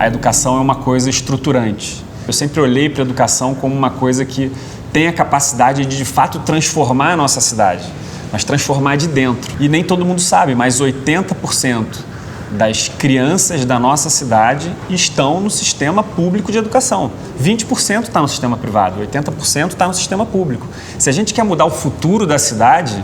a educação é uma coisa estruturante. Eu sempre olhei para a educação como uma coisa que tem a capacidade de fato transformar a nossa cidade, mas transformar de dentro. E nem todo mundo sabe, mas 80% das crianças da nossa cidade estão no sistema público de educação. 20% está no sistema privado, 80% está no sistema público. Se a gente quer mudar o futuro da cidade,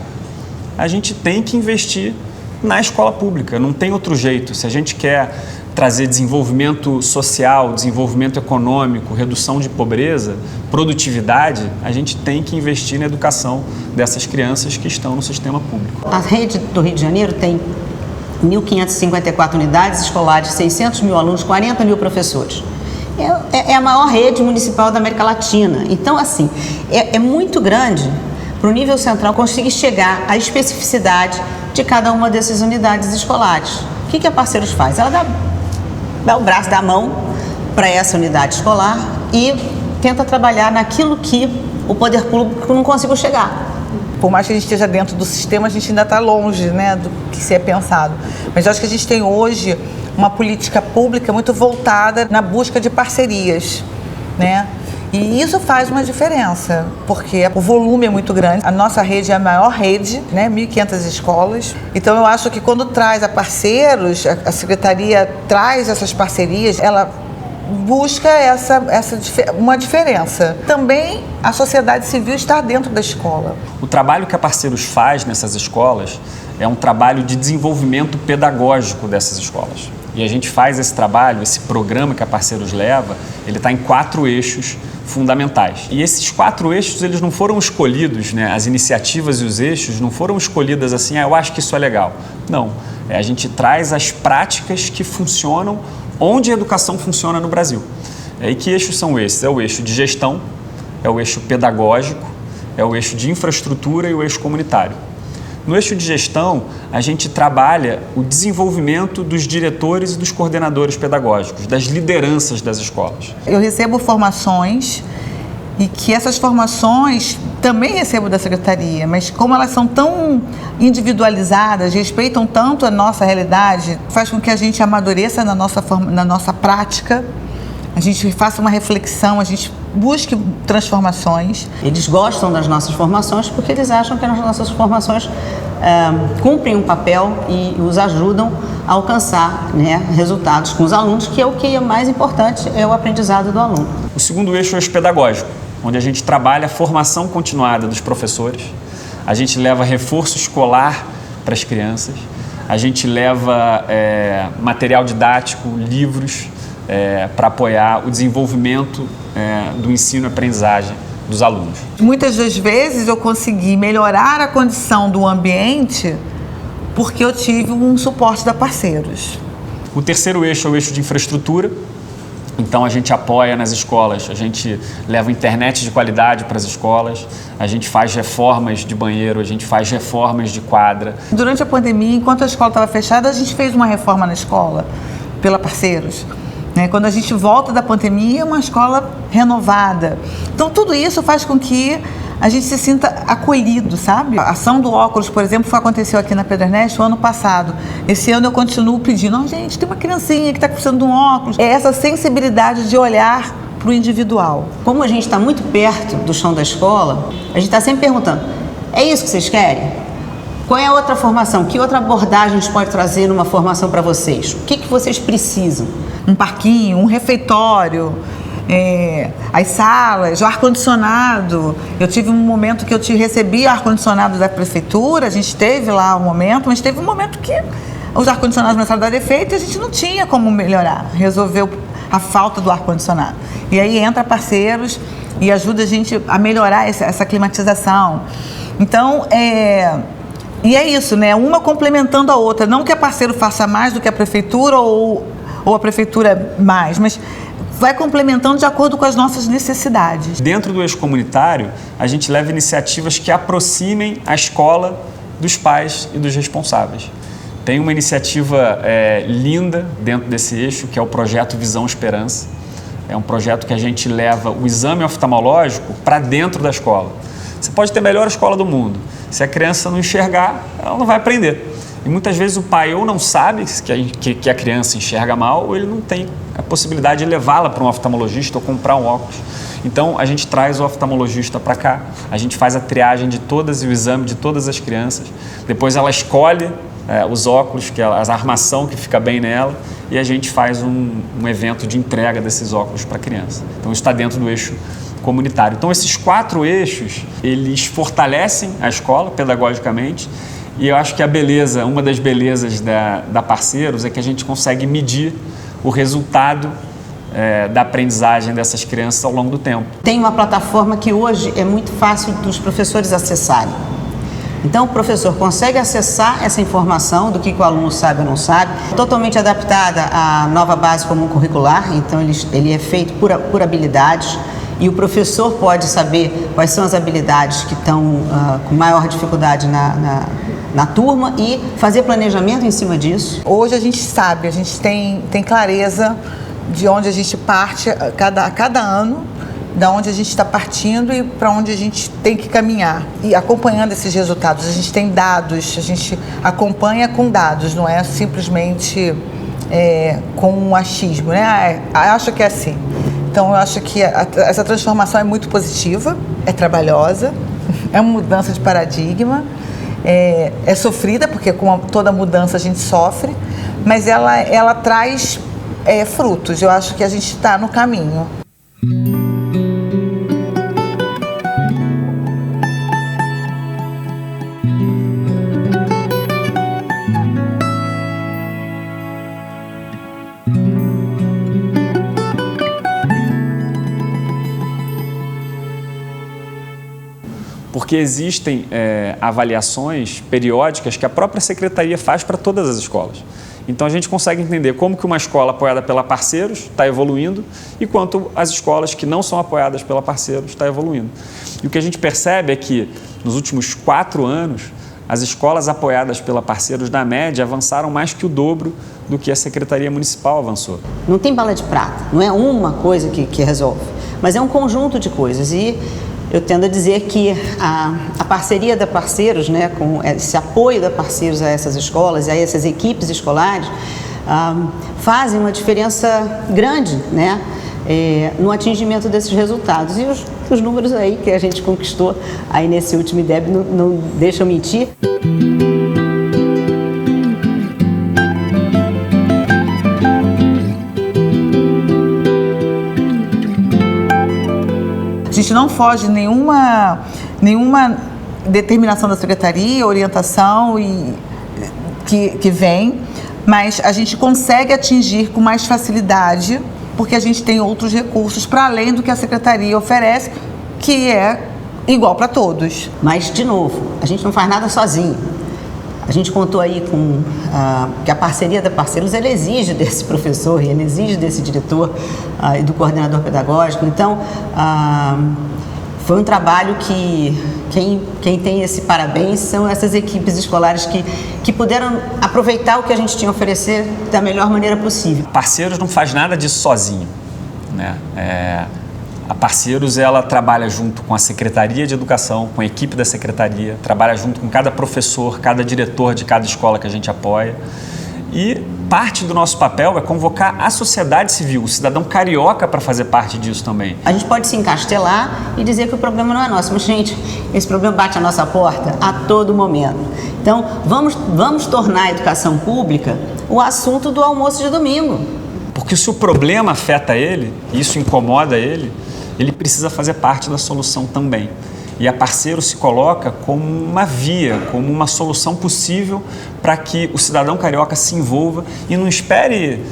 a gente tem que investir na escola pública, não tem outro jeito. Se a gente quer trazer desenvolvimento social, desenvolvimento econômico, redução de pobreza, produtividade, a gente tem que investir na educação dessas crianças que estão no sistema público. A rede do Rio de Janeiro tem 1.554 unidades escolares, 600 mil alunos, 40 mil professores. É a maior rede municipal da América Latina. Então, assim, é muito grande para o nível central conseguir chegar à especificidade de cada uma dessas unidades escolares. O que a Parceiros faz? Ela dá o braço, dá a mão para essa unidade escolar e tenta trabalhar naquilo que o poder público não conseguiu chegar. Por mais que a gente esteja dentro do sistema, a gente ainda está longe, né, do que se é pensado. Mas eu acho que a gente tem hoje uma política pública muito voltada na busca de parcerias, né? E isso faz uma diferença, porque o volume é muito grande. A nossa rede é a maior rede, né? 1.500 escolas. Então, eu acho que quando traz a parceiros, a Secretaria traz essas parcerias, ela busca uma diferença. Também a sociedade civil está dentro da escola. O trabalho que a Parceiros faz nessas escolas é um trabalho de desenvolvimento pedagógico dessas escolas. E a gente faz esse trabalho, esse programa que a Parceiros leva, ele está em 4 eixos fundamentais. E esses 4 eixos, eles não foram escolhidos, né? As iniciativas e os eixos não foram escolhidas assim, eu acho que isso é legal. Não, a gente traz as práticas que funcionam onde a educação funciona no Brasil. E que eixos são esses? É o eixo de gestão, é o eixo pedagógico, é o eixo de infraestrutura e o eixo comunitário. No eixo de gestão, a gente trabalha o desenvolvimento dos diretores e dos coordenadores pedagógicos, das lideranças das escolas. Eu recebo formações e que essas formações também recebo da Secretaria, mas como elas são tão individualizadas, respeitam tanto a nossa realidade, faz com que a gente amadureça na nossa prática, a gente faça uma reflexão, a gente busque transformações. Eles gostam das nossas formações porque eles acham que as nossas formações cumprem um papel e os ajudam a alcançar, né, resultados com os alunos, que é o que é mais importante, é o aprendizado do aluno. O segundo eixo é o eixo pedagógico, onde a gente trabalha a formação continuada dos professores, a gente leva reforço escolar para as crianças, a gente leva material didático, livros, para apoiar o desenvolvimento do ensino e aprendizagem dos alunos. Muitas das vezes eu consegui melhorar a condição do ambiente porque eu tive um suporte da Parceiros. O terceiro eixo é o eixo de infraestrutura. Então, a gente apoia nas escolas, a gente leva internet de qualidade para as escolas, a gente faz reformas de banheiro, a gente faz reformas de quadra. Durante a pandemia, enquanto a escola estava fechada, a gente fez uma reforma na escola pela Parceiros. Quando a gente volta da pandemia, é uma escola renovada. Então, tudo isso faz com que a gente se sinta acolhido, sabe? A ação do óculos, por exemplo, aconteceu aqui na Pedro Ernesto o ano passado. Esse ano eu continuo pedindo, gente, tem uma criancinha que está precisando de um óculos. É essa sensibilidade de olhar para o individual. Como a gente está muito perto do chão da escola, a gente está sempre perguntando, é isso que vocês querem? Qual é a outra formação? Que outra abordagem a gente pode trazer numa formação para vocês? O que vocês precisam? Um parquinho, um refeitório, as salas, o ar-condicionado. Eu tive um momento que eu recebi ar-condicionado da prefeitura, a gente teve lá um momento, mas teve um momento que os ar-condicionados começaram a dar defeito e a gente não tinha como melhorar, resolveu a falta do ar-condicionado. E aí entra Parceiros e ajuda a gente a melhorar essa climatização. Então, e é isso, né? Uma complementando a outra. Não que a Parceiro faça mais do que a prefeitura ou a prefeitura mais, mas vai complementando de acordo com as nossas necessidades. Dentro do eixo comunitário, a gente leva iniciativas que aproximem a escola dos pais e dos responsáveis. Tem uma iniciativa linda dentro desse eixo, que é o projeto Visão Esperança. É um projeto que a gente leva o exame oftalmológico para dentro da escola. Você pode ter a melhor escola do mundo. Se a criança não enxergar, ela não vai aprender. E muitas vezes o pai ou não sabe que a criança enxerga mal ou ele não tem possibilidade de levá-la para um oftalmologista ou comprar um óculos. Então, a gente traz o oftalmologista para cá, a gente faz a triagem de todas e o exame de todas as crianças, depois ela escolhe os óculos, a armação que fica bem nela, e a gente faz um evento de entrega desses óculos para a criança. Então, isso está dentro do eixo comunitário. Então, esses 4 eixos, eles fortalecem a escola pedagogicamente, e eu acho que uma das belezas da Parceiros é que a gente consegue medir o resultado da aprendizagem dessas crianças ao longo do tempo. Tem uma plataforma que hoje é muito fácil dos professores acessarem. Então, o professor consegue acessar essa informação do que o aluno sabe ou não sabe, totalmente adaptada à nova base comum curricular, então ele é feito por habilidades, e o professor pode saber quais são as habilidades que estão com maior dificuldade na turma e fazer planejamento em cima disso. Hoje a gente sabe, a gente tem clareza de onde a gente parte a cada ano, da onde a gente está partindo e para onde a gente tem que caminhar. E acompanhando esses resultados, a gente tem dados, a gente acompanha com dados, não é simplesmente com um achismo, né? Acho que é assim. Então, eu acho que essa transformação é muito positiva, é trabalhosa, é uma mudança de paradigma, é sofrida, porque com toda mudança a gente sofre, mas ela traz frutos. Eu acho que a gente está no caminho. Porque existem avaliações periódicas que a própria secretaria faz para todas as escolas. Então, a gente consegue entender como que uma escola apoiada pela Parceiros está evoluindo e quanto as escolas que não são apoiadas pela Parceiros está evoluindo. E o que a gente percebe é que, nos últimos 4 anos, as escolas apoiadas pela Parceiros, na média, avançaram mais que o dobro do que a Secretaria Municipal avançou. Não tem bala de prata, não é uma coisa que resolve, mas é um conjunto de coisas. E eu tendo a dizer que a parceria da Parceiros, né, com esse apoio da Parceiros a essas escolas e a essas equipes escolares, fazem uma diferença grande, né, no atingimento desses resultados. E os números aí que a gente conquistou aí nesse último IDEB não deixam mentir. A gente não foge de nenhuma determinação da secretaria, orientação que vem, mas a gente consegue atingir com mais facilidade, porque a gente tem outros recursos para além do que a secretaria oferece, que é igual para todos. Mas, de novo, a gente não faz nada sozinho. A gente contou aí com que a parceria da Parceiros, ela exige desse professor, ela exige desse diretor e do coordenador pedagógico. Então, foi um trabalho que quem tem esse parabéns são essas equipes escolares que puderam aproveitar o que a gente tinha a oferecer da melhor maneira possível. Parceiros não faz nada disso sozinho, né? A Parceiros, ela trabalha junto com a Secretaria de Educação, com a equipe da Secretaria, trabalha junto com cada professor, cada diretor de cada escola que a gente apoia. E parte do nosso papel é convocar a sociedade civil, o cidadão carioca, para fazer parte disso também. A gente pode se encastelar e dizer que o problema não é nosso, mas, gente, esse problema bate à nossa porta a todo momento. Então, vamos tornar a educação pública o assunto do almoço de domingo. Porque se o problema afeta ele, e isso incomoda ele precisa fazer parte da solução também. E a Parceiros se coloca como uma via, como uma solução possível para que o cidadão carioca se envolva e não espere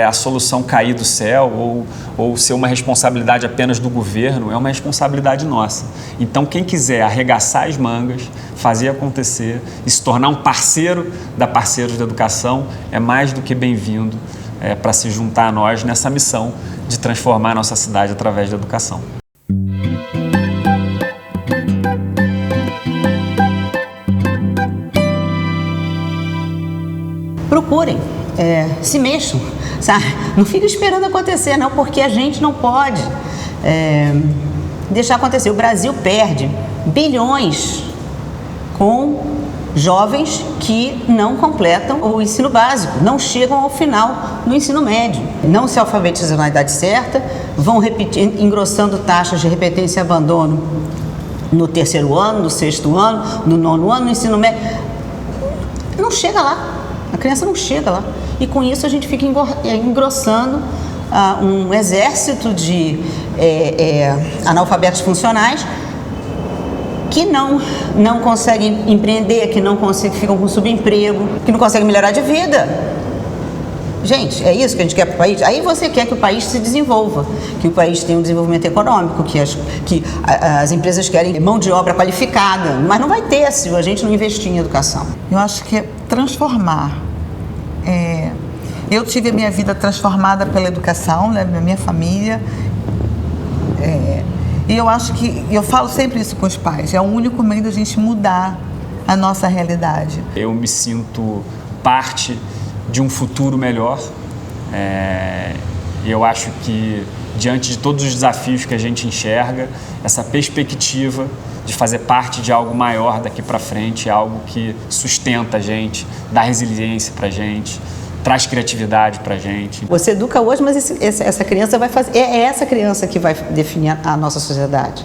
a solução cair do céu ou ser uma responsabilidade apenas do governo, é uma responsabilidade nossa. Então, quem quiser arregaçar as mangas, fazer acontecer e se tornar um parceiro da Parceiros de Educação, é mais do que bem-vindo para se juntar a nós nessa missão de transformar a nossa cidade através da educação. Procurem, se mexam, sabe? Não fica esperando acontecer, não, porque a gente não pode deixar acontecer. O Brasil perde bilhões com jovens que não completam o ensino básico, não chegam ao final do ensino médio, não se alfabetizam na idade certa, vão engrossando taxas de repetência e abandono no 3º ano, no 6º ano, no 9º ano, no ensino médio. Não chega lá, a criança não chega lá. E com isso a gente fica engrossando um exército de analfabetos funcionais que não conseguem empreender, que ficam com subemprego, que não conseguem melhorar de vida. Gente, é isso que a gente quer para o país? Aí você quer que o país se desenvolva, que o país tenha um desenvolvimento econômico, que as empresas querem mão de obra qualificada, mas não vai ter se a gente não investir em educação. Eu acho que é transformar. Eu tive a minha vida transformada pela educação, né, da minha família. E eu acho que, eu falo sempre isso com os pais, é o único meio da gente mudar a nossa realidade. Eu me sinto parte de um futuro melhor. E eu acho que, diante de todos os desafios que a gente enxerga, essa perspectiva de fazer parte de algo maior daqui para frente é algo que sustenta a gente, dá resiliência para a gente, traz criatividade para a gente. Você educa hoje, mas essa criança vai fazer. É essa criança que vai definir a nossa sociedade.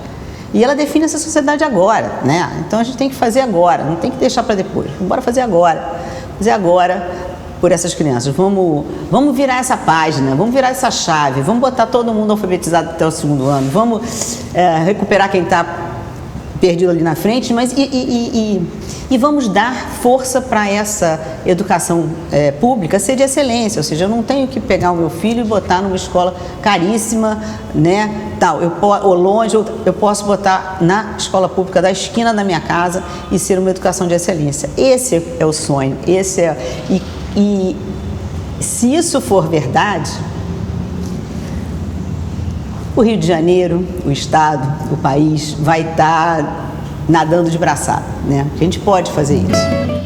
E ela define essa sociedade agora, né? Então a gente tem que fazer agora, não tem que deixar para depois. Vamos fazer agora. Fazer agora por essas crianças. Vamos virar essa página, vamos virar essa chave, vamos botar todo mundo alfabetizado até o 2º ano, vamos recuperar quem está perdido ali na frente, mas e vamos dar força para essa educação pública ser de excelência, ou seja, eu não tenho que pegar o meu filho e botar numa escola caríssima, né, tal, ou longe, eu posso botar na escola pública da esquina da minha casa e ser uma educação de excelência. Esse é o sonho, e se isso for verdade, o Rio de Janeiro, o Estado, o país vai estar nadando de braçada, né? A gente pode fazer isso.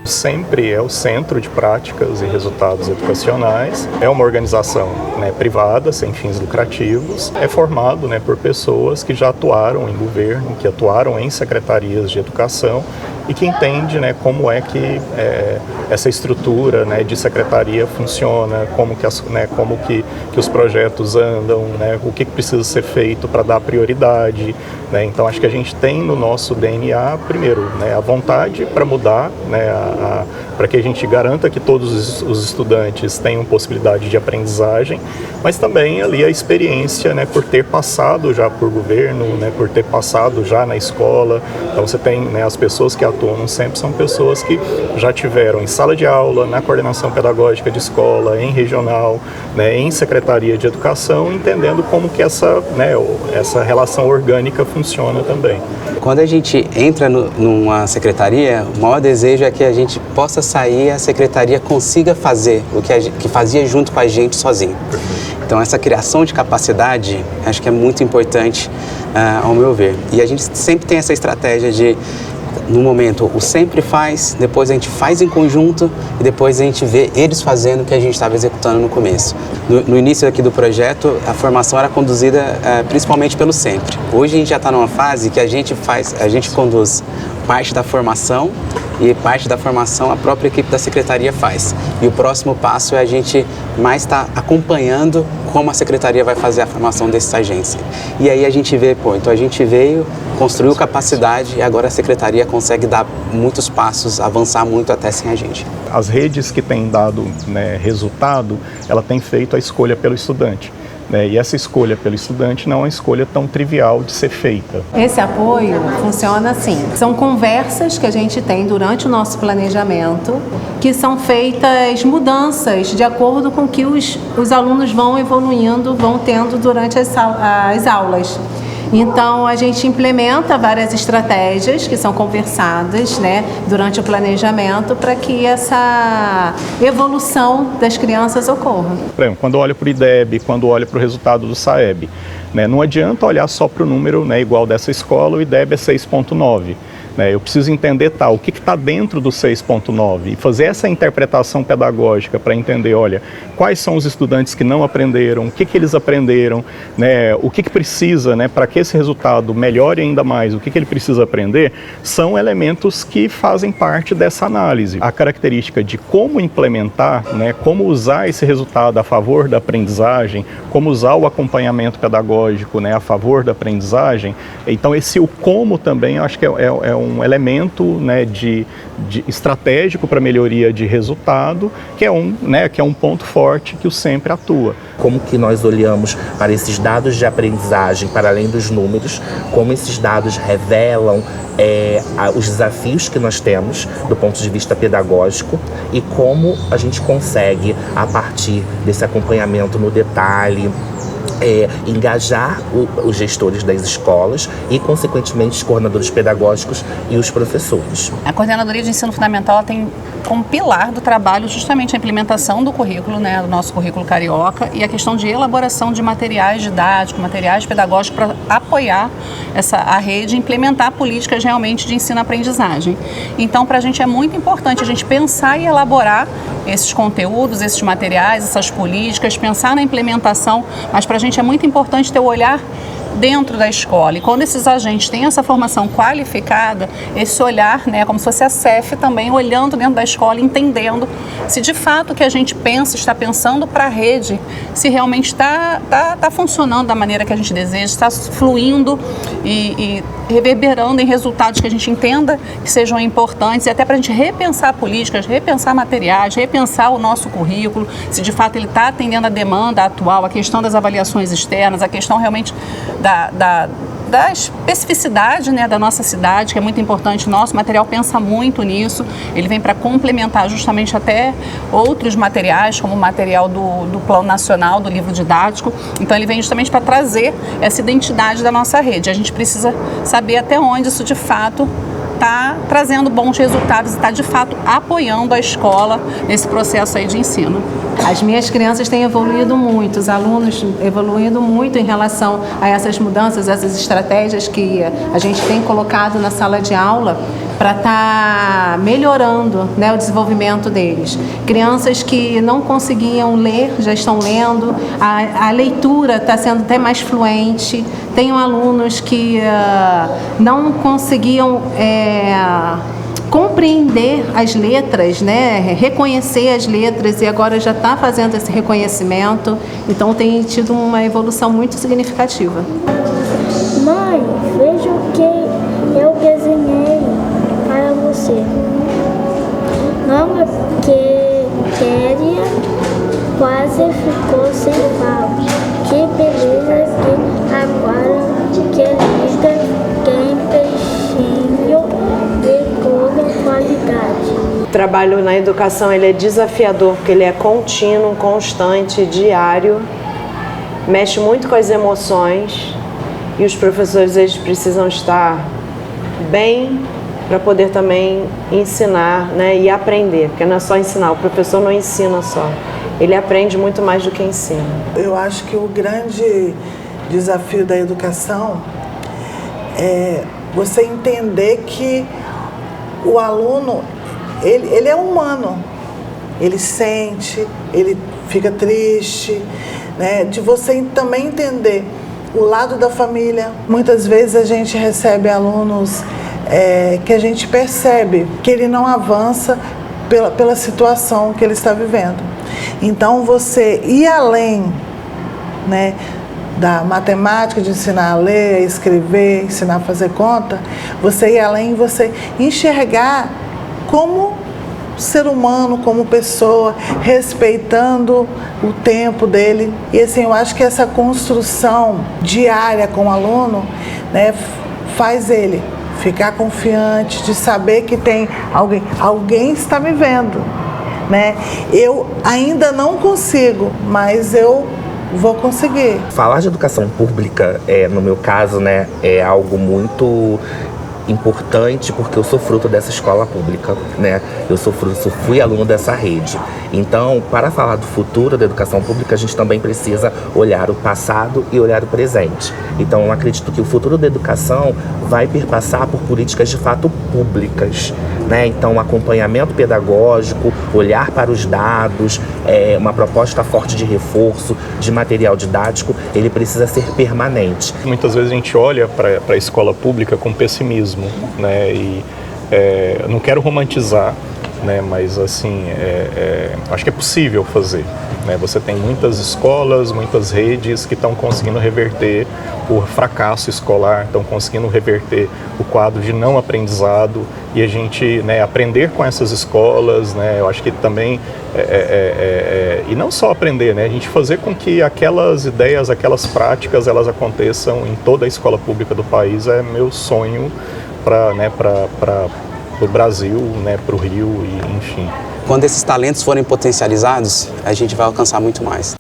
Sempre é o Centro de Práticas e Resultados Educacionais, é uma organização, né, privada, sem fins lucrativos, é formado, né, por pessoas que já atuaram em governo, que atuaram em secretarias de educação e que entende, né, como é que essa estrutura, né, de secretaria funciona, como que os projetos andam, né, o que precisa ser feito para dar prioridade, né. Então acho que a gente tem no nosso DNA, primeiro, né, a vontade para mudar, né, para que a gente garanta que todos os estudantes tenham possibilidade de aprendizagem, mas também ali a experiência, né, por ter passado já por governo, né, por ter passado já na escola. Então você tem, né, as pessoas que atuam no SEMP são pessoas que já tiveram em sala de aula, na coordenação pedagógica de escola, em regional, né, em secretaria de educação, entendendo como que essa relação orgânica funciona também. Quando a gente entra numa secretaria, o maior desejo é que a gente possa sair e a secretaria consiga fazer o que fazia junto com a gente sozinho. Então essa criação de capacidade acho que é muito importante ao meu ver. E a gente sempre tem essa estratégia de, no momento, o sempre faz, depois a gente faz em conjunto e depois a gente vê eles fazendo o que a gente estava executando no começo. No início aqui do projeto, a formação era conduzida principalmente pelo sempre. Hoje a gente já está numa fase que a gente conduz parte da formação e parte da formação a própria equipe da secretaria faz. E o próximo passo é a gente mais estar acompanhando como a secretaria vai fazer a formação desses agentes. E aí a gente vê, então a gente veio construiu capacidade e agora a secretaria consegue dar muitos passos, avançar muito até sem a gente. As redes que têm dado, né, resultado, ela tem feito a escolha pelo estudante. E essa escolha pelo estudante não é uma escolha tão trivial de ser feita. Esse apoio funciona assim, são conversas que a gente tem durante o nosso planejamento, que são feitas mudanças de acordo com que os alunos vão evoluindo, vão tendo durante as aulas. Então, a gente implementa várias estratégias que são conversadas, né, durante o planejamento para que essa evolução das crianças ocorra. Por exemplo, quando eu olho para o IDEB, quando eu olho para o resultado do SAEB, né, não adianta olhar só para o número, né, igual dessa escola, o IDEB é 6,9. Eu preciso entender o que está dentro do 6,9 e fazer essa interpretação pedagógica para entender, olha, quais são os estudantes que não aprenderam, o que eles aprenderam, né, o que precisa, né, para que esse resultado melhore ainda mais, o que ele precisa aprender, são elementos que fazem parte dessa análise. A característica de como implementar, né, como usar esse resultado a favor da aprendizagem, como usar o acompanhamento pedagógico, né, a favor da aprendizagem, então esse o como também, eu acho que é um elemento, né, de estratégico para melhoria de resultado, que é um ponto forte que o Sempre atua. Como que nós olhamos para esses dados de aprendizagem, para além dos números, como esses dados revelam os desafios que nós temos do ponto de vista pedagógico e como a gente consegue, a partir desse acompanhamento no detalhe, engajar os gestores das escolas e, consequentemente, os coordenadores pedagógicos e os professores. A Coordenadoria de Ensino Fundamental tem como pilar do trabalho justamente a implementação do currículo, né, do nosso currículo carioca, e a questão de elaboração de materiais didáticos, materiais pedagógicos para apoiar a rede e implementar políticas realmente de ensino-aprendizagem. Então, para a gente é muito importante a gente pensar e elaborar esses conteúdos, esses materiais, essas políticas, pensar na implementação, mas para a gente é muito importante ter o olhar dentro da escola. E quando esses agentes têm essa formação qualificada, esse olhar, né, como se fosse a CEF também, olhando dentro da escola, entendendo se de fato o que a gente pensa, está pensando para a rede, se realmente está funcionando da maneira que a gente deseja, está fluindo e reverberando em resultados que a gente entenda que sejam importantes, e até para a gente repensar políticas, repensar materiais, repensar o nosso currículo, se de fato ele está atendendo a demanda atual, a questão das avaliações externas, a questão realmente da especificidade, né, da nossa cidade, que é muito importante. Nosso material pensa muito nisso, ele vem para complementar justamente até outros materiais, como o material do Plano Nacional, do livro didático. Então ele vem justamente para trazer essa identidade da nossa rede. A gente precisa saber até onde isso de fato está trazendo bons resultados e está de fato apoiando a escola nesse processo aí de ensino. As minhas crianças têm evoluído muito, os alunos evoluindo muito em relação a essas mudanças, essas estratégias que a gente tem colocado na sala de aula para estar melhorando, né, o desenvolvimento deles. Crianças que não conseguiam ler, já estão lendo, a leitura está sendo até mais fluente. Tenho alunos que não conseguiam compreender as letras, né, reconhecer as letras, e agora já está fazendo esse reconhecimento, então tem tido uma evolução muito significativa. Mãe, veja o que eu desenhei para você. Não queria, quase ficou sem palavras. Que beleza que agora que linda, tem peixinho de toda qualidade. O trabalho na educação ele é desafiador, porque ele é contínuo, constante, diário, mexe muito com as emoções, e os professores eles precisam estar bem para poder também ensinar, né, e aprender, porque não é só ensinar, o professor não ensina só, ele aprende muito mais do que ensina. Eu acho que o grande desafio da educação é você entender que o aluno, ele é humano, ele sente, ele fica triste, né? De você também entender o lado da família. Muitas vezes a gente recebe alunos que a gente percebe que ele não avança pela situação que ele está vivendo. Então você ir além, né, da matemática, de ensinar a ler, a escrever, ensinar a fazer conta, você ir além, você enxergar como ser humano, como pessoa, respeitando o tempo dele. E assim, eu acho que essa construção diária com o aluno, né, faz ele ficar confiante, de saber que tem alguém está me vendo, né? Eu ainda não consigo, mas eu vou conseguir. Falar de educação pública, no meu caso, né, é algo muito importante, porque eu sou fruto dessa escola pública, né? Eu fui aluno dessa rede. Então, para falar do futuro da educação pública, a gente também precisa olhar o passado e olhar o presente. Então, eu acredito que o futuro da educação vai perpassar por políticas de fato públicas, né? Então, acompanhamento pedagógico, olhar para os dados, uma proposta forte de reforço, de material didático, ele precisa ser permanente. Muitas vezes a gente olha para a escola pública com pessimismo, né? E eu não quero romantizar, né? Mas assim, acho que é possível fazer, né? Você tem muitas escolas, muitas redes que estão conseguindo reverter o fracasso escolar, estão conseguindo reverter o quadro de não aprendizado, e a gente, né, aprender com essas escolas, né? Eu acho que também e não só aprender, né? A gente fazer com que aquelas ideias, aquelas práticas, elas aconteçam em toda a escola pública do país é meu sonho para o Brasil, né, para o Rio, e enfim. Quando esses talentos forem potencializados, a gente vai alcançar muito mais.